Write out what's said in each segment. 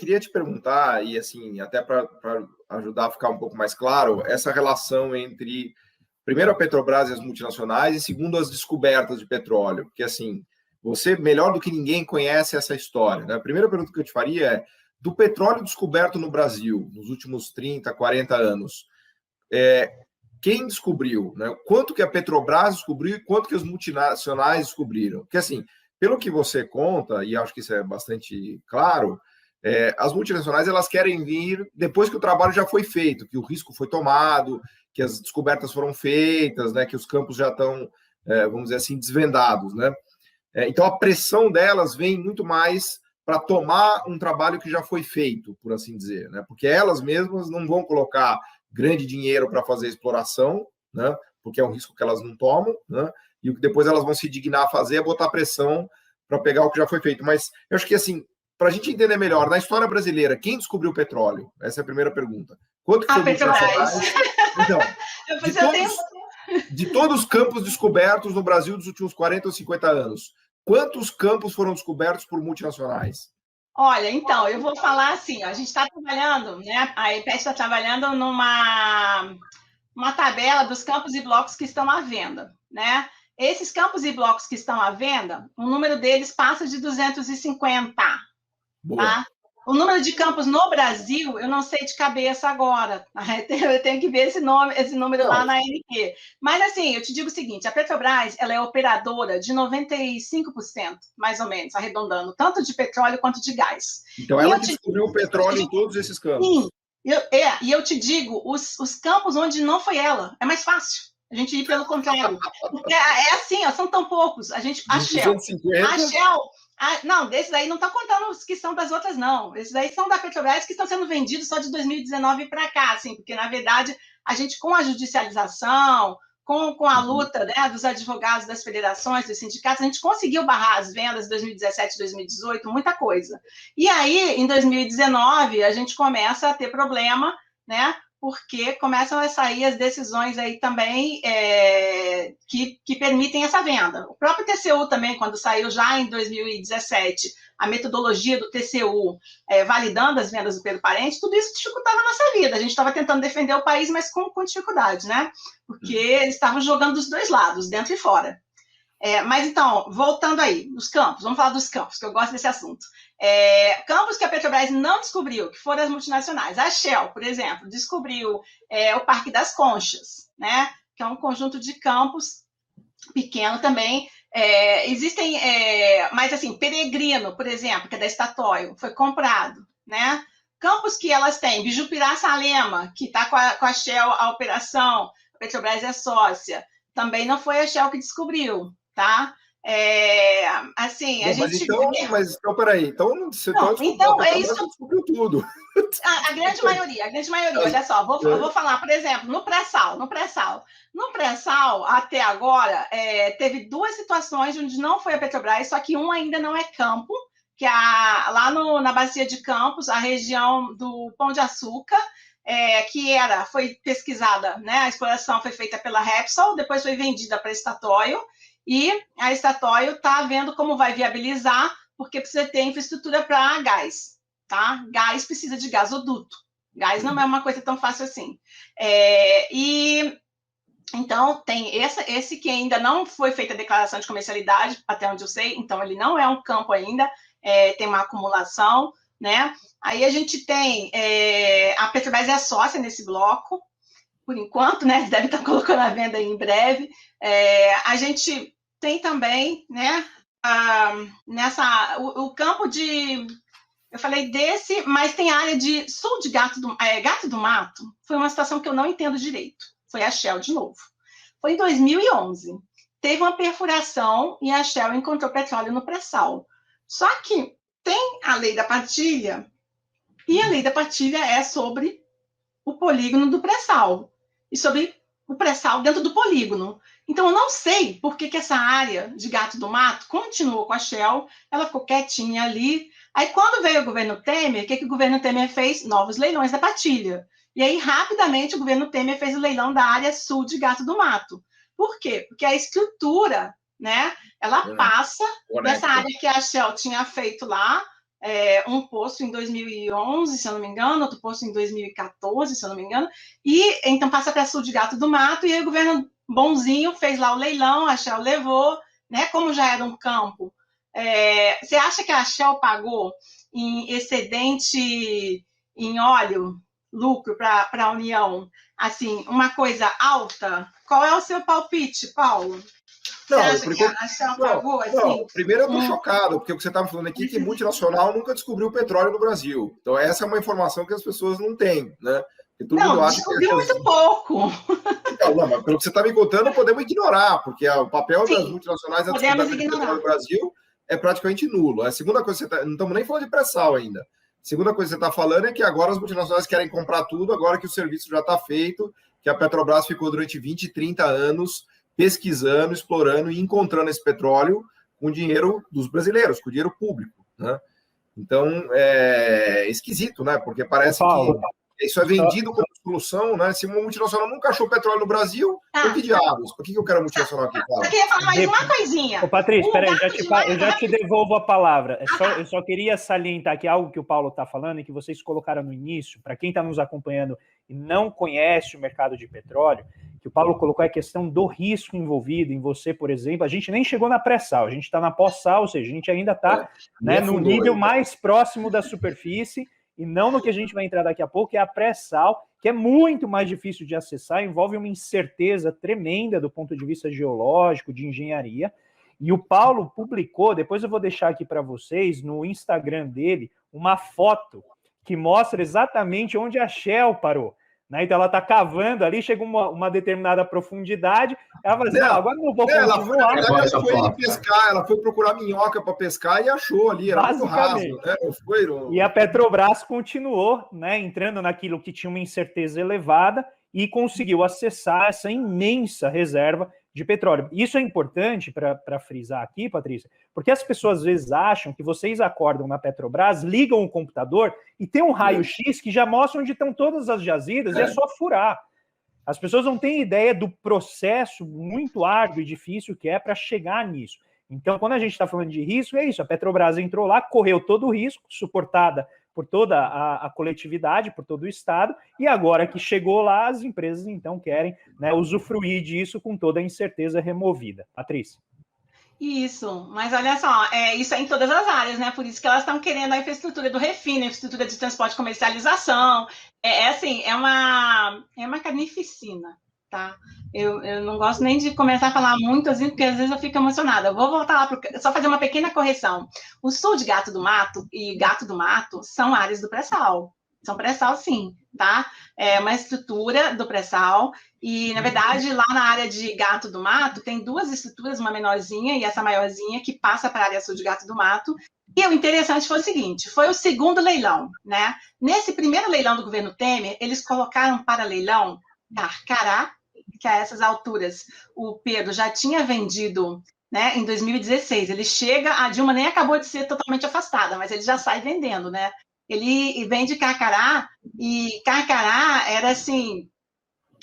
queria te perguntar, e assim, até para ajudar a ficar um pouco mais claro, essa relação entre, primeiro, a Petrobras e as multinacionais, e segundo, as descobertas de petróleo. Porque, assim, você, melhor do que ninguém, conhece essa história, né? A primeira pergunta que eu te faria é, do petróleo descoberto no Brasil, nos últimos 30, 40 anos, quem descobriu, né? Quanto que a Petrobras descobriu e quanto que as multinacionais descobriram? Porque, assim, pelo que você conta, e acho que isso é bastante claro, as multinacionais elas querem vir depois que o trabalho já foi feito, que o risco foi tomado, que as descobertas foram feitas, né? Que os campos já estão, vamos dizer assim, desvendados, né? Então, a pressão delas vem muito mais para tomar um trabalho que já foi feito, por assim dizer, né? Porque elas mesmas não vão colocar grande dinheiro para fazer exploração, né? Porque é um risco que elas não tomam, né? E o que depois elas vão se dignar a fazer é botar pressão para pegar o que já foi feito. Mas eu acho que, assim, para a gente entender melhor, na história brasileira, quem descobriu o petróleo? Essa é a primeira pergunta. Quanto que A foi Petrobras. Então, de todos os campos descobertos no Brasil dos últimos 40 ou 50 anos, quantos campos foram descobertos por multinacionais? Olha, então, eu vou falar assim, ó, a gente está trabalhando, né? A EPET está trabalhando numa tabela dos campos e blocos que estão à venda, né? Esses campos e blocos que estão à venda, o número deles passa de 250, Boa. tá? O número de campos no Brasil, eu não sei de cabeça agora. Eu tenho que ver esse número lá na ANP. Mas, assim, eu te digo o seguinte, a Petrobras, ela é operadora de 95%, mais ou menos, arredondando, tanto de petróleo quanto de gás. Então, ela que descobriu o petróleo em todos esses campos. Sim. E eu te digo, os campos onde não foi ela, é mais fácil. A gente ir pelo contrário. Porque é assim, ó, são tão poucos. A Shell. Não, desses aí não está contando os que são das outras, não. Esses aí são da Petrobras que estão sendo vendidos só de 2019 para cá, assim, porque, na verdade, a gente, com a judicialização, com a luta, né, dos advogados, das federações, dos sindicatos, a gente conseguiu barrar as vendas de 2017, 2018, muita coisa. E aí, em 2019, a gente começa a ter problema, né, porque começam a sair as decisões aí também que permitem essa venda. O próprio TCU também, quando saiu já em 2017, a metodologia do TCU validando as vendas do Pedro Parente, tudo isso dificultava a nossa vida. A gente estava tentando defender o país, mas com dificuldade, né? Porque eles estavam jogando dos dois lados, dentro e fora. Mas então, voltando aí, os campos, vamos falar dos campos, que eu gosto desse assunto. Campos que a Petrobras não descobriu, que foram as multinacionais. A Shell, por exemplo, descobriu o Parque das Conchas, né? Que é um conjunto de campos pequeno também. Existem, mas assim, Peregrino, por exemplo, que é da Statoil, foi comprado, né? Campos que elas têm, Bijupirá-Salema, que está com a Shell a operação, a Petrobras é sócia, também não foi a Shell que descobriu, tá? Assim, a gente... Mas então, peraí. Então é isso. Descobriu tudo. A grande maioria, olha só, vou falar, por exemplo, no pré-sal. No pré-sal, até agora, teve duas situações onde não foi a Petrobras, só que um ainda não é campo, que é lá na Bacia de Campos, a região do Pão de Açúcar, que foi pesquisada, né? A exploração foi feita pela Repsol, depois foi vendida para a Statoil, e a Statoil está vendo como vai viabilizar, porque precisa ter infraestrutura para gás, tá? Gás precisa de gasoduto. Gás não é uma coisa tão fácil assim. E então tem esse que ainda não foi feita a declaração de comercialidade, até onde eu sei, então ele não é um campo ainda, tem uma acumulação, né? Aí a gente tem a Petrobras é a sócia nesse bloco, por enquanto, né? Deve estar colocando a venda aí em breve. A gente tem também, né? O campo de... Eu falei desse, mas tem a área de sul de Gato do Mato. Foi uma situação que eu não entendo direito. Foi a Shell de novo. Foi em 2011. Teve uma perfuração e a Shell encontrou petróleo no pré-sal. Só que tem a lei da partilha, e a lei da partilha é sobre o polígono do pré-sal e sobre o pré-sal dentro do polígono. Então, eu não sei por que essa área de Gato do Mato continuou com a Shell, ela ficou quietinha ali. Aí, quando veio o governo Temer, o que o governo Temer fez? Novos leilões da partilha. E aí, rapidamente, o governo Temer fez o leilão da área sul de Gato do Mato. Por quê? Porque a estrutura, né, ela passa dessa área que a Shell tinha feito lá um posto em 2011, se eu não me engano, outro posto em 2014, se eu não me engano, e então passa para Sul de Gato do Mato, e aí o governo bonzinho fez lá o leilão, a Shell levou, né, como já era um campo. Você acha que a Shell pagou em excedente em óleo, lucro para a União, assim, uma coisa alta? Qual é o seu palpite, Paulo? Você acha que a Shell pagou, assim? Não, primeiro eu estou chocado, porque o que você estava falando aqui é que multinacional nunca descobriu petróleo no Brasil. Então, essa é uma informação que as pessoas não têm, né? Não, descobriu muito pouco. Então, não, mas pelo que você está me contando, podemos ignorar, porque o papel das multinacionais na descoberta de petróleo no Brasil é praticamente nulo. A segunda coisa, não estamos nem falando de pré-sal ainda. A segunda coisa que você está falando é que agora as multinacionais querem comprar tudo, agora que o serviço já está feito, que a Petrobras ficou durante 20, 30 anos pesquisando, explorando e encontrando esse petróleo com dinheiro dos brasileiros, com dinheiro público, né? Então, é esquisito, né? Porque parece que isso é vendido como solução, né? Se uma multinacional nunca achou petróleo no Brasil, por que diabos? Por que eu quero multinacional aqui? Eu queria falar mais uma coisinha. Ô, Patrícia, peraí, eu já te devolvo a palavra. Eu só queria salientar aqui algo que o Paulo está falando e que vocês colocaram no início, para quem está nos acompanhando e não conhece o mercado de petróleo, que o Paulo colocou é a questão do risco envolvido em você, por exemplo. A gente nem chegou na pré-sal, a gente está na pós-sal, ou seja, a gente ainda está no nível mais próximo da superfície e não no que a gente vai entrar daqui a pouco, que é a pré-sal, que é muito mais difícil de acessar, envolve uma incerteza tremenda do ponto de vista geológico, de engenharia. E o Paulo publicou, depois eu vou deixar aqui para vocês, no Instagram dele, uma foto que mostra exatamente onde a Shell parou. Né? Então ela está cavando ali, chega uma determinada profundidade, ela fala assim, agora não vou continuar. Ela foi pescar, ela foi procurar minhoca para pescar e achou ali, era muito raso. Né? E a Petrobras continuou, né, entrando naquilo que tinha uma incerteza elevada e conseguiu acessar essa imensa reserva de petróleo. Isso é importante para frisar aqui, Patrícia, porque as pessoas às vezes acham que vocês acordam na Petrobras, ligam o computador e tem um raio-x que já mostra onde estão todas as jazidas e é só furar. As pessoas não têm ideia do processo muito árduo e difícil que é para chegar nisso. Então, quando a gente está falando de risco, é isso. A Petrobras entrou lá, correu todo o risco, suportada por toda a coletividade, por todo o Estado, e agora que chegou lá, as empresas, então, querem, né, usufruir disso com toda a incerteza removida. Patrícia. Isso, mas olha só, isso é em todas as áreas, né? Por isso que elas estão querendo a infraestrutura do refino, a infraestrutura de transporte e comercialização. Assim, é uma carnificina, tá? Eu não gosto nem de começar a falar muito assim, porque às vezes eu fico emocionada. Eu vou voltar lá, só fazer uma pequena correção. O sul de Gato do Mato e Gato do Mato são áreas do pré-sal. São pré-sal, sim, tá? É uma estrutura do pré-sal. E, na verdade, lá na área de Gato do Mato, tem duas estruturas, uma menorzinha e essa maiorzinha, que passa para a área sul de Gato do Mato. E o interessante foi o seguinte, foi o segundo leilão, né? Nesse primeiro leilão do governo Temer, eles colocaram para leilão Carcará, que a essas alturas o Pedro já tinha vendido, né, em 2016. Ele chega, a Dilma nem acabou de ser totalmente afastada, mas ele já sai vendendo, né? Ele vende Carcará, e Carcará era assim,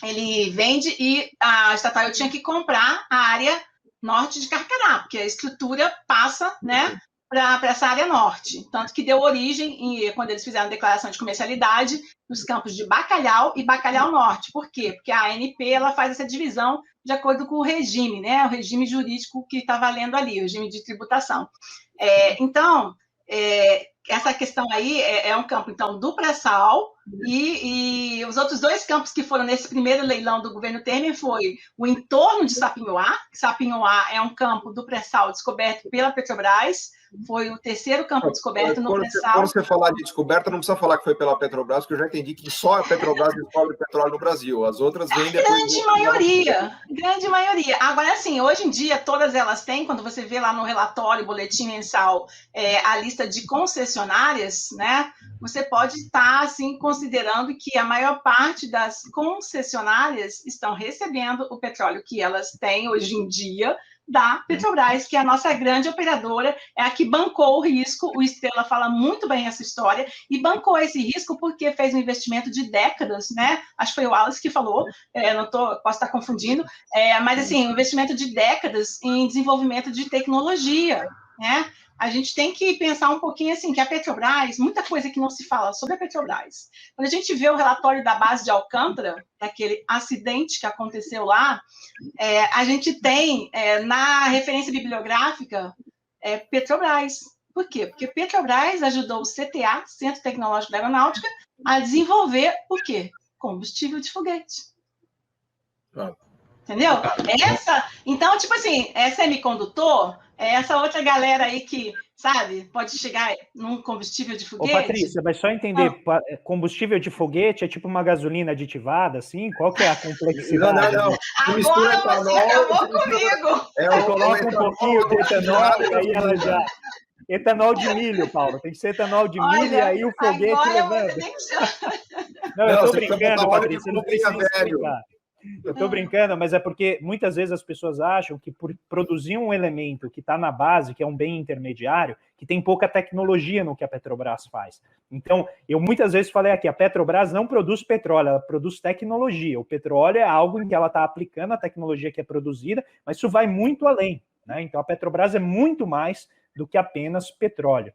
ele vende e a estatal tinha que comprar a área norte de Carcará, porque a estrutura passa, né, para essa área norte. Tanto que deu origem, quando eles fizeram a declaração de comercialidade, nos campos de Bacalhau e Bacalhau Norte. Por quê? Porque a ANP ela faz essa divisão de acordo com o regime, né, o regime jurídico que está valendo ali, o regime de tributação. Então, essa questão aí é um campo, então, do pré-sal, e os outros dois campos que foram nesse primeiro leilão do governo Temer foi o entorno de Sapinhoá. Sapinhoá é um campo do pré-sal descoberto pela Petrobras, foi o terceiro campo descoberto no pré-sal. Quando você falar de descoberta, não precisa falar que foi pela Petrobras, porque eu já entendi que só a Petrobras descobre petróleo no Brasil. As outras vêm depois. Grande maioria. Agora, assim, hoje em dia, todas elas têm, quando você vê lá no relatório, boletim mensal, a lista de concessionárias, né? Você pode estar, assim, considerando que a maior parte das concessionárias estão recebendo o petróleo que elas têm hoje em dia da Petrobras, que é a nossa grande operadora, é a que bancou o risco. O Estrela fala muito bem essa história, e bancou esse risco porque fez um investimento de décadas, né? Acho que foi o Wallace que falou, posso estar confundindo, mas assim, um investimento de décadas em desenvolvimento de tecnologia, né? a gente tem que pensar um pouquinho assim, que a Petrobras, muita coisa que não se fala sobre a Petrobras. Quando a gente vê o relatório da base de Alcântara, daquele acidente que aconteceu lá, a gente tem na referência bibliográfica Petrobras. Por quê? Porque Petrobras ajudou o CTA, Centro Tecnológico da Aeronáutica, a desenvolver o quê? Combustível de foguete. Entendeu? Então, tipo assim, semicondutor, essa outra galera aí que, sabe, pode chegar num combustível de foguete. Ô, Patrícia, mas só entender, combustível de foguete é tipo uma gasolina aditivada, assim? Qual que é a complexidade? Não. Agora você acabou comigo. Você coloca um pouquinho de etanol e aí ela já... Etanol de milho, Paulo. Tem que ser etanol de milho e aí o foguete levanta. Não, eu tô brincando, Patrícia, não precisa explicar. Eu tô brincando, mas é porque muitas vezes as pessoas acham que por produzir um elemento que está na base, que é um bem intermediário, que tem pouca tecnologia no que a Petrobras faz. Então, eu muitas vezes falei aqui, a Petrobras não produz petróleo, ela produz tecnologia. O petróleo é algo em que ela está aplicando a tecnologia que é produzida, mas isso vai muito além, né? Então, a Petrobras é muito mais do que apenas petróleo.